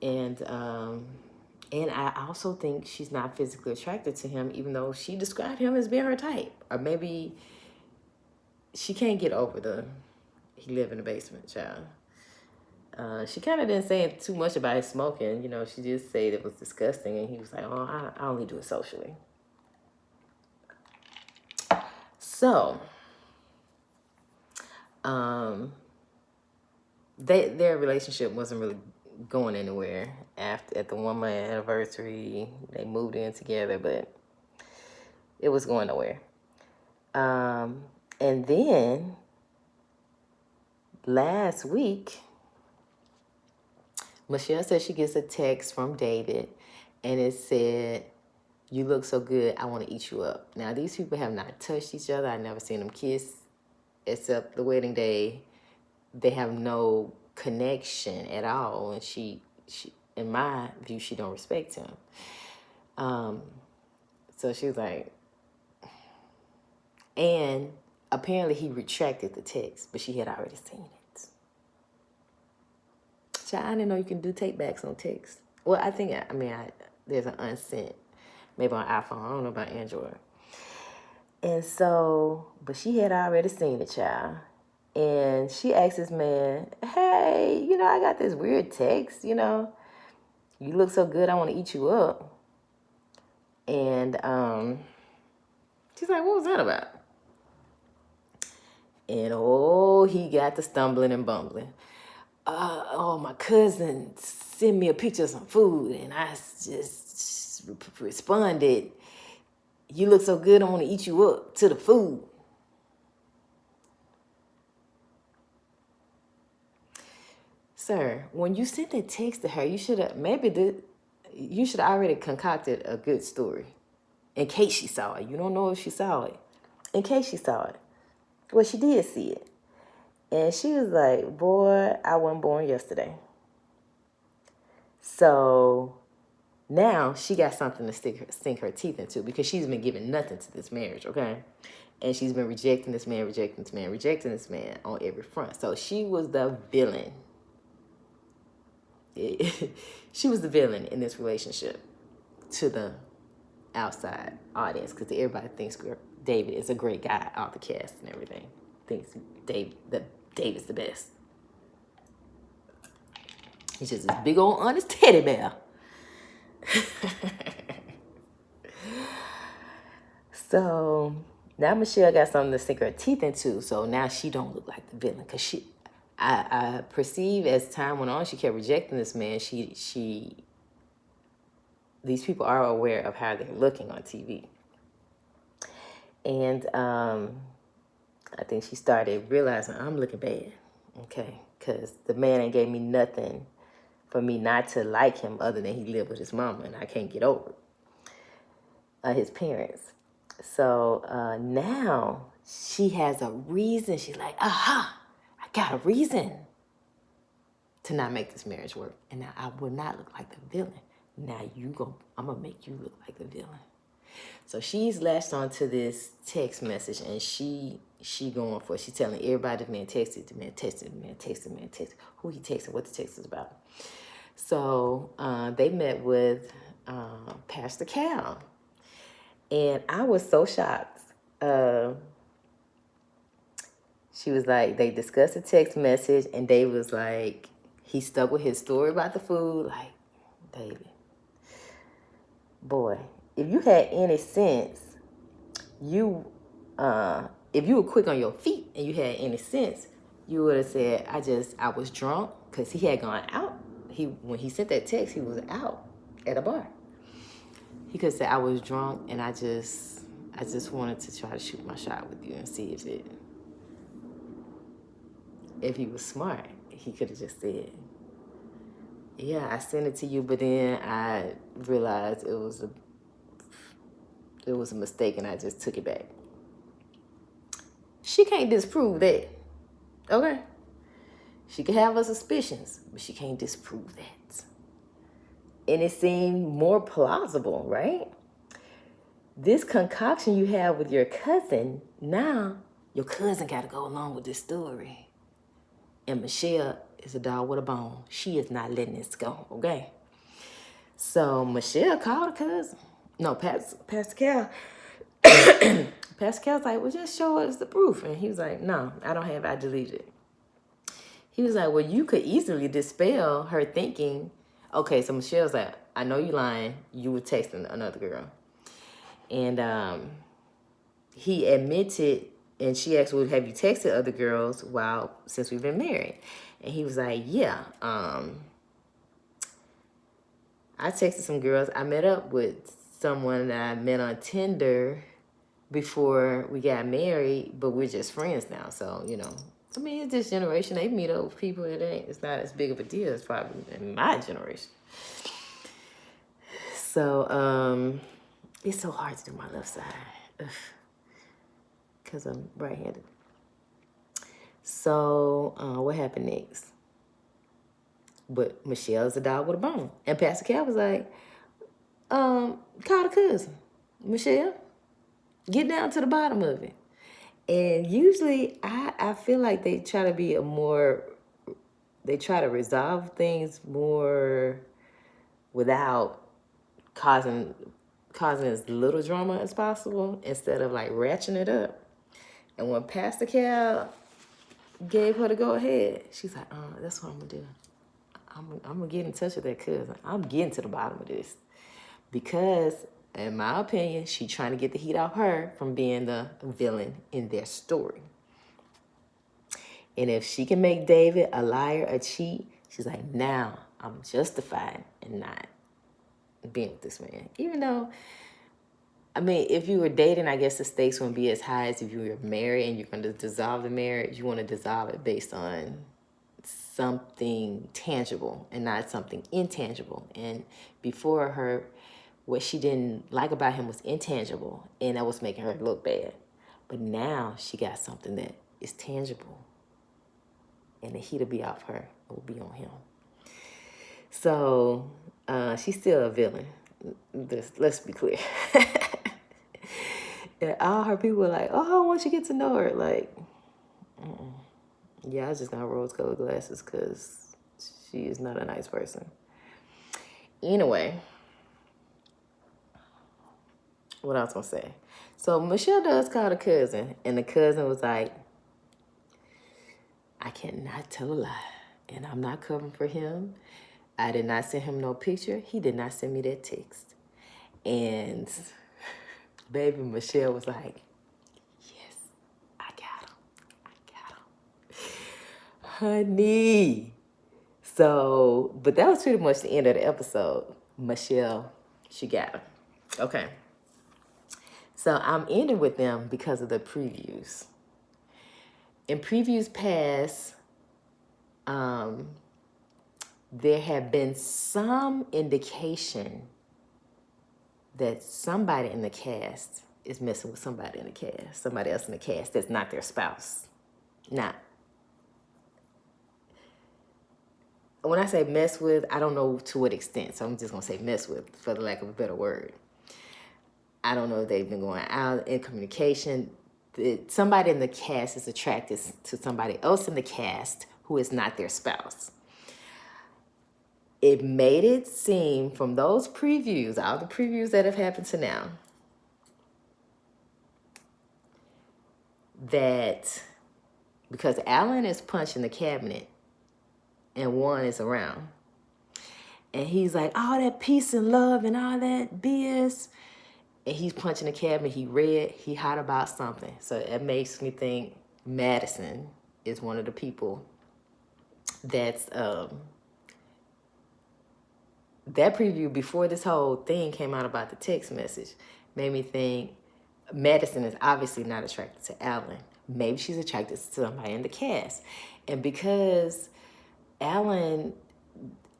[SPEAKER 1] And I also think she's not physically attracted to him, even though she described him as being her type. Or maybe she can't get over he live in the basement, child. She kind of didn't say too much about his smoking. You know, she just said it was disgusting. And he was like, oh, I only do it socially. So, their relationship wasn't really going anywhere at the 1 month anniversary. They moved in together, but it was going nowhere. And then last week, Michelle said she gets a text from David, and it said, "You look so good, I want to eat you up." Now, these people have not touched each other. I've never seen them kiss except the wedding day. They have no connection at all, and she in my view, she don't respect him. So she was like, and apparently he retracted the text, but she had already seen it. Child, I didn't know you can do take backs on text. Well, I think, there's an unsent, maybe on iPhone. I don't know about Android. And so, but she had already seen the child. And she asked this man, hey, I got this weird text, you look so good, I want to eat you up. And she's like, what was that about? And he got to stumbling and bumbling. My cousin sent me a picture of some food, and I just responded, you look so good, I want to eat you up, to the food. Sir, when you sent that text to her, you should have already concocted a good story in case she saw it. You don't know if she saw it. In case she saw it. Well, she did see it. And she was like, boy, I wasn't born yesterday. So now she got something to sink her teeth into, because she's been giving nothing to this marriage, okay? And she's been rejecting this man on every front. So she was the villain. She was the villain in this relationship to the outside audience, because everybody thinks David is a great guy, all the cast and everything. Thinks David's the best. He's just this big old honest teddy bear. So now Michelle got something to sink her teeth into. So now she don't look like the villain, because I perceive as time went on, she kept rejecting this man. These people are aware of how they're looking on TV. And I think she started realizing, I'm looking bad, okay? Because the man ain't gave me nothing for me not to like him other than he lived with his mama, and I can't get over his parents. So now she has a reason. She's like, aha, I got a reason to not make this marriage work. And now I will not look like the villain. Now I'm going to make you look like the villain. So she's latched onto this text message, and she going for it. She's telling everybody the man texted. Who he texted, what the text is about. So they met with Pastor Cal. And I was so shocked. She was like, they discussed the text message, and David was like, he stuck with his story about the food. Like, David, boy, if you had any sense, if you were quick on your feet and you had any sense, you would have said, I was drunk, because he had gone out. When he sent that text, he was out at a bar. He could say, I was drunk, and I just wanted to try to shoot my shot with you and see if he was smart. He could have just said, Yeah, I sent it to you, but then I realized it was a mistake, and I just took it back. She can't disprove that. Okay? She can have her suspicions, but she can't disprove that. And it seemed more plausible, right? This concoction you have with your cousin, now your cousin got to go along with this story. And Michelle is a dog with a bone. She is not letting this go, okay? So Michelle called her cousin. No, Pastor Cal. Pastor Cal's like, well, just show us the proof. And he was like, no, I don't have it. I deleted it. He was like, well, you could easily dispel her thinking. Okay, so Michelle's like, I know you lying. You were texting another girl. And he admitted, and she asked, well, have you texted other girls since we've been married? And he was like, yeah. I texted some girls. I met up with someone that I met on Tinder before we got married, but we're just friends now. So, I mean, it's this generation. They meet up with people. It's not as big of a deal as probably in my generation. So, it's so hard to do my left side because I'm right-handed. So, what happened next? But Michelle's a dog with a bone. And Pastor Cal was like, call the cousin. Michelle, get down to the bottom of it. And usually I feel like they try to resolve things more without causing as little drama as possible instead of like ratcheting it up. And when Pastor Cal gave her the go ahead, she's like, that's what I'm gonna do. I'm gonna get in touch with that cousin. I'm getting to the bottom of this. Because, in my opinion, she's trying to get the heat off her from being the villain in their story. And if she can make David a liar, a cheat, she's like, now I'm justified in not being with this man. Even though, I mean, if you were dating, I guess the stakes wouldn't be as high as if you were married and you're going to dissolve the marriage. You want to dissolve it based on something tangible and not something intangible. And before her, what she didn't like about him was intangible, and that was making her look bad. But now she got something that is tangible, and the heat will be off her. It will be on him. So she's still a villain. Let's be clear. And all her people were like, oh, once you get to know her, like, yeah, I just got rose-colored glasses because she is not a nice person. Anyway, what else gonna say? So Michelle does call the cousin, and the cousin was like, I cannot tell a lie, and I'm not covering for him. I did not send him no picture. He did not send me that text. And baby Michelle was like, yes, I got him. Honey. So, but that was pretty much the end of the episode. Michelle, she got him. Okay. So I'm ending with them because of the previews. In previews past, there have been some indication that somebody in the cast is messing with somebody in the cast, somebody else in the cast that's not their spouse. Now, when I say mess with, I don't know to what extent, so I'm just going to say mess with for the lack of a better word. I don't know if they've been going out in communication. Somebody in the cast is attracted to somebody else in the cast who is not their spouse. It made it seem from those previews, all the previews that have happened to now, that because Alan is punching the cabinet and Juan is around, and he's like, all that peace and love and all that BS, and he's punching the cabinet, he hot about something. So it makes me think Madison is one of the people that's that preview before this whole thing came out about the text message made me think Madison is obviously not attracted to Alan. Maybe she's attracted to somebody in the cast. And because Alan,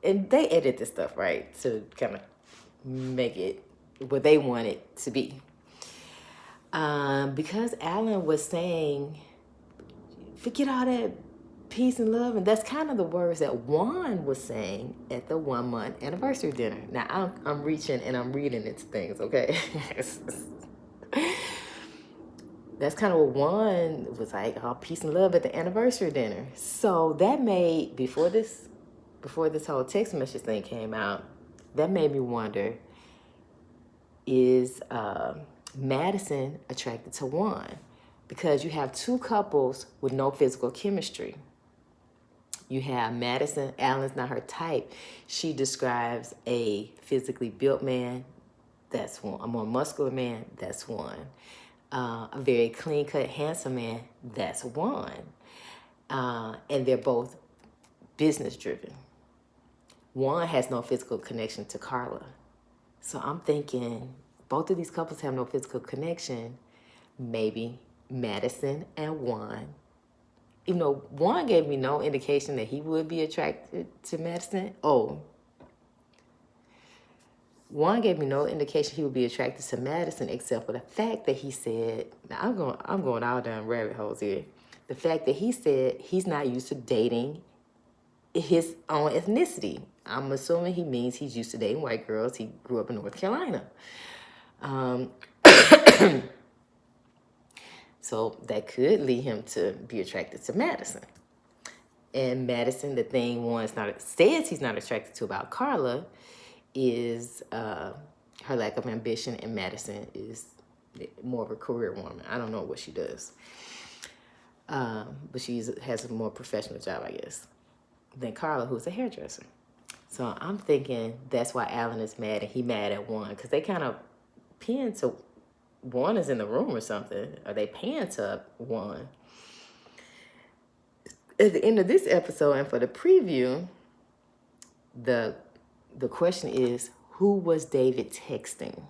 [SPEAKER 1] and they edit this stuff, right, to kind of make it what they want it to be. Because Alan was saying, forget all that peace and love, and that's kind of the words that Juan was saying at the 1-month anniversary dinner. Now I'm reaching and I'm reading into things, okay? That's kind of what Juan was like, all peace and love at the anniversary dinner. So that made, before this whole text message thing came out, that made me wonder, is Madison attracted to Juan? Because you have two couples with no physical chemistry. You have Madison, Alan's not her type. She describes a physically built man, that's one. A more muscular man, that's one. A very clean-cut, handsome man, that's one. And they're both business-driven. One has no physical connection to Carla. So I'm thinking, both of these couples have no physical connection. Maybe Madison and Juan. Even though Juan gave me no indication that he would be attracted to Madison. Juan gave me no indication he would be attracted to Madison, except for the fact that he said, now I'm going all down rabbit holes here. The fact that he said he's not used to dating his own ethnicity. I'm assuming he means he's used to dating white girls. He grew up in North Carolina. So that could lead him to be attracted to Madison. And Madison, the thing Juan says he's not attracted to about Carla is her lack of ambition, and Madison is more of a career woman. I don't know what she does. But she has a more professional job, I guess, than Carla, who's a hairdresser. So I'm thinking that's why Alan is mad, and he mad at Juan, because they kind of pin to Juan is in the room or something, or they pan to Juan. At the end of this episode, and for the preview, the question is, who was David texting?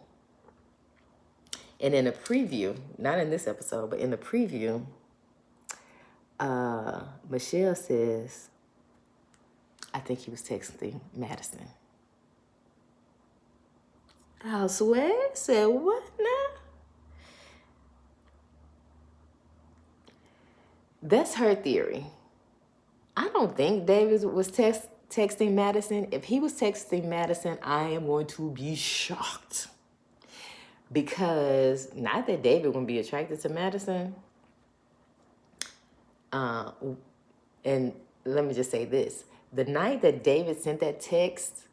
[SPEAKER 1] And in the preview, not in this episode, but in the preview, Michelle says, I think he was texting Madison. I swear, said what now? That's her theory. I don't think David was texting Madison. If he was texting Madison, I am going to be shocked. Because not that David wouldn't be attracted to Madison. And let me just say this. The night that David sent that text,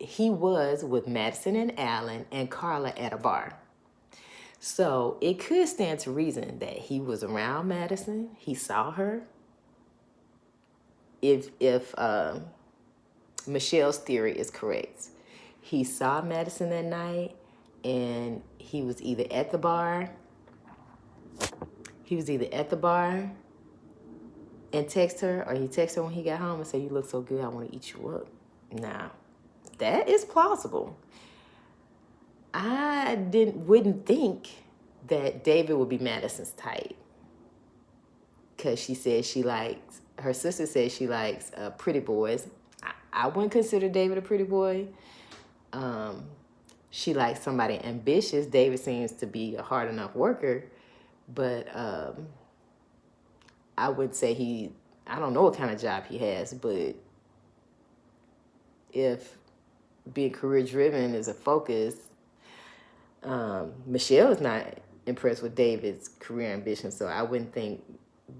[SPEAKER 1] he was with Madison and Alan and Carla at a bar. So it could stand to reason that he was around Madison. He saw her. If Michelle's theory is correct, he saw Madison that night, and he was either at the bar. And text her, or he texted her when he got home and said, "You look so good, I want to eat you up." Now, that is plausible. I wouldn't think that David would be Madison's type, because she said her sister says she likes pretty boys. I wouldn't consider David a pretty boy. She likes somebody ambitious. David seems to be a hard enough worker, but I would say I don't know what kind of job he has, but if being career driven is a focus, Michelle is not impressed with David's career ambition, so I wouldn't think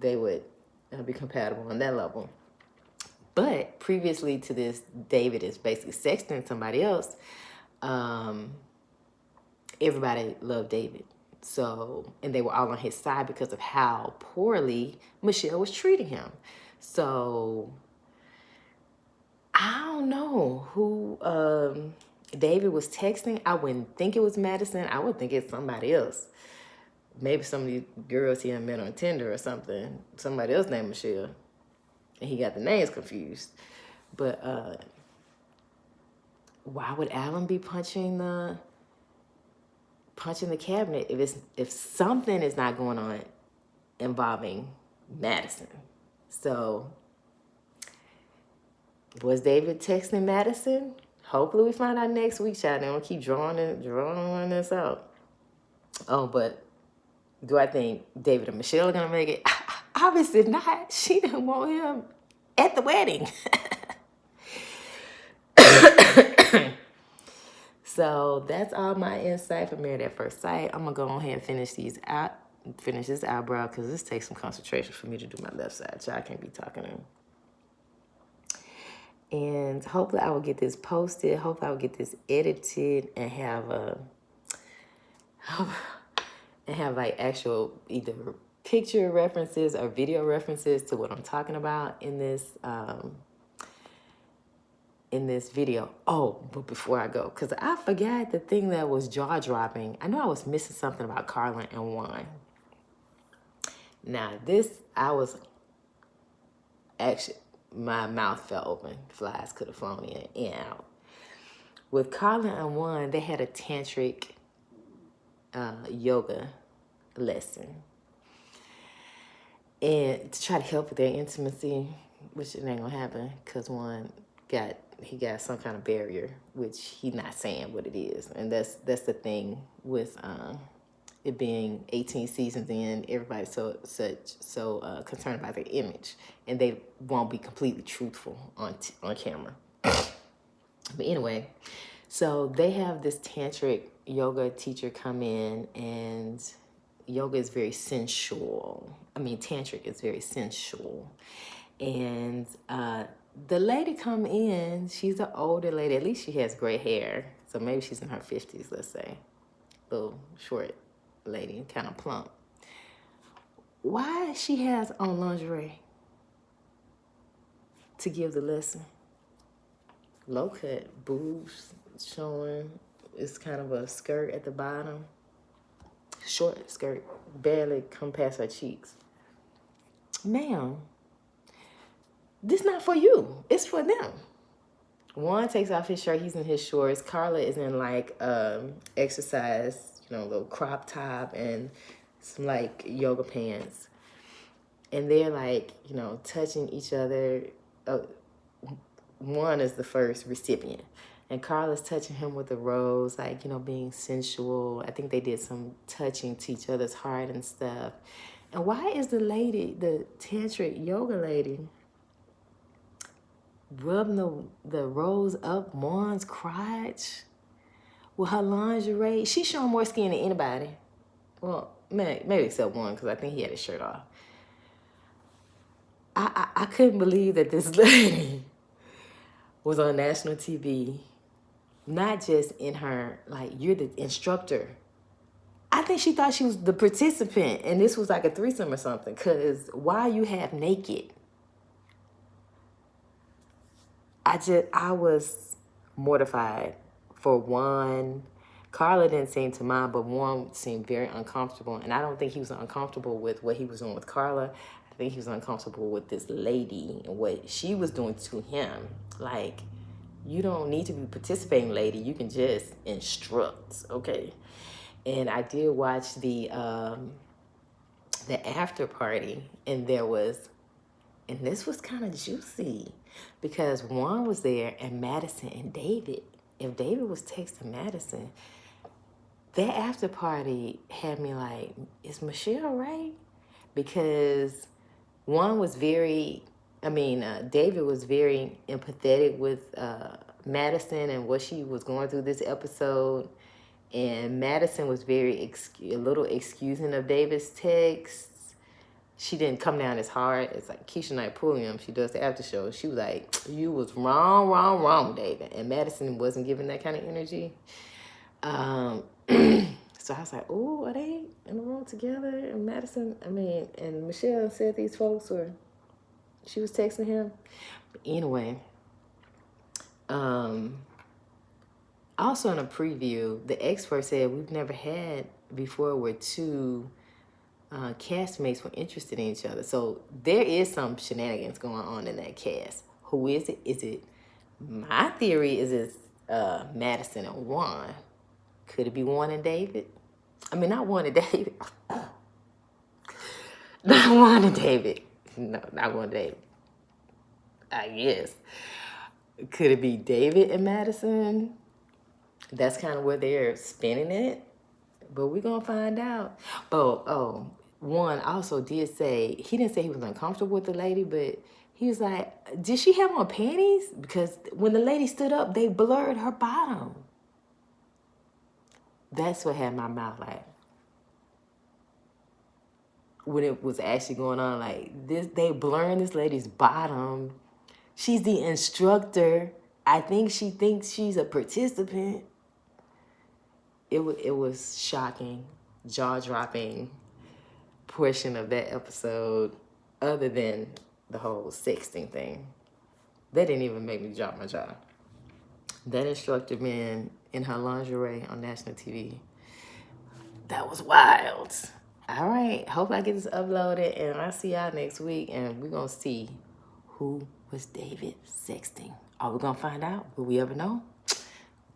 [SPEAKER 1] they would be compatible on that level. But previously to this, David is basically sexting somebody else. Everybody loved David. So, and they were all on his side because of how poorly Michelle was treating him. So, I don't know who David was texting. I wouldn't think it was Madison. I would think it's somebody else. Maybe some of these girls he had met on Tinder or something. Somebody else named Michelle. And he got the names confused. But why would Alan be punching the cabinet if something is not going on involving Madison? So Was David texting Madison? Hopefully we find out next week, child. They don't keep drawing this out. Oh, but do I think David and Michelle are gonna make it? Obviously not. She didn't want him at the wedding. So that's all my insight for Married at First Sight. I'm gonna go ahead and finish this eyebrow because this takes some concentration for me to do my left side. So I can't be talking in. And hopefully I will get this posted. Hopefully I will get this edited and have like actual either picture references or video references to what I'm talking about in this video. Oh, but before I go, because I forgot the thing that was jaw-dropping. I know I was missing something about Carla and Juan. Now, I was actually, my mouth fell open. Flies could have flown in and out. With Carla and Juan, they had a tantric yoga lesson. And to try to help with their intimacy, which it ain't gonna happen, because Juan got some kind of barrier, which he's not saying what it is. And that's the thing with it being 18 seasons in, everybody's so concerned about their image, and they won't be completely truthful on camera. But anyway, so they have this tantric yoga teacher come in, and yoga is very sensual. I mean, tantric is very sensual. And the lady come in, she's an older lady. At least she has gray hair. So maybe she's in her 50s, let's say. Little short lady, kind of plump. Why she has on lingerie to give the lesson? Low cut, boobs showing. It's kind of a skirt at the bottom. Short skirt, barely come past her cheeks. Ma'am, this not for you. It's for them. Juan takes off his shirt. He's in his shorts. Carla is in like exercise, little crop top and some like yoga pants. And they're like, touching each other. Juan is the first recipient. And Carla's touching him with a rose, like, being sensual. I think they did some touching to each other's heart and stuff. And why is the tantric yoga lady, rubbing the rose up Juan's crotch with her lingerie? She's showing more skin than anybody. Well, maybe except Juan, because I think he had his shirt off. I couldn't believe that this lady was on national TV, not just in her, like, you're the instructor. I think she thought she was the participant, and this was like a threesome or something, because why you half naked? I was mortified for Juan. Carla didn't seem to mind, but Juan seemed very uncomfortable. And I don't think he was uncomfortable with what he was doing with Carla. I think he was uncomfortable with this lady and what she was doing to him. Like, you don't need to be participating, lady. You can just instruct, okay? And I did watch the after party, and this was kind of juicy, because Juan was there and Madison and David. If David was texting Madison, that after party had me like, is Michelle right? Because Juan was David was very empathetic with Madison and what she was going through this episode. And Madison was a little excusing of David's texts. She didn't come down as hard as like Keisha Knight Pulliam. She does the after show. She was like, you was wrong, David. And Madison wasn't giving that kind of energy. So I was like, oh, are they in the room together? And and Michelle said these folks she was texting him. But anyway, also in a preview, the expert said we've never had before where two castmates were interested in each other. So there is some shenanigans going on in that cast. Who is it? Is it, my theory is it's Madison and Juan. Could it be Juan and David? I mean, not Juan and David. Not Juan and David. No, not Juan and David. I guess. Could it be David and Madison? That's kind of where they're spinning it. But we're going to find out. Oh, one also did say, he didn't say he was uncomfortable with the lady, but he was like, did she have on panties? Because when the lady stood up, they blurred her bottom. That's what had my mouth like, when it was actually going on, like, this, they blurring this lady's bottom. She's the instructor. I think she thinks she's a participant. It was shocking, jaw-dropping portion of that episode, other than the whole sexting thing. That didn't even make me drop my jaw. That instructor being in her lingerie on national TV, that was wild. All right, hope I get this uploaded, and I'll see y'all next week, and we're going to see who was David sexting. Are we going to find out? Will we ever know?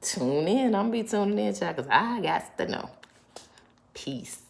[SPEAKER 1] Tune in. I'm going to be tuning in, y'all, because I got to know. Peace.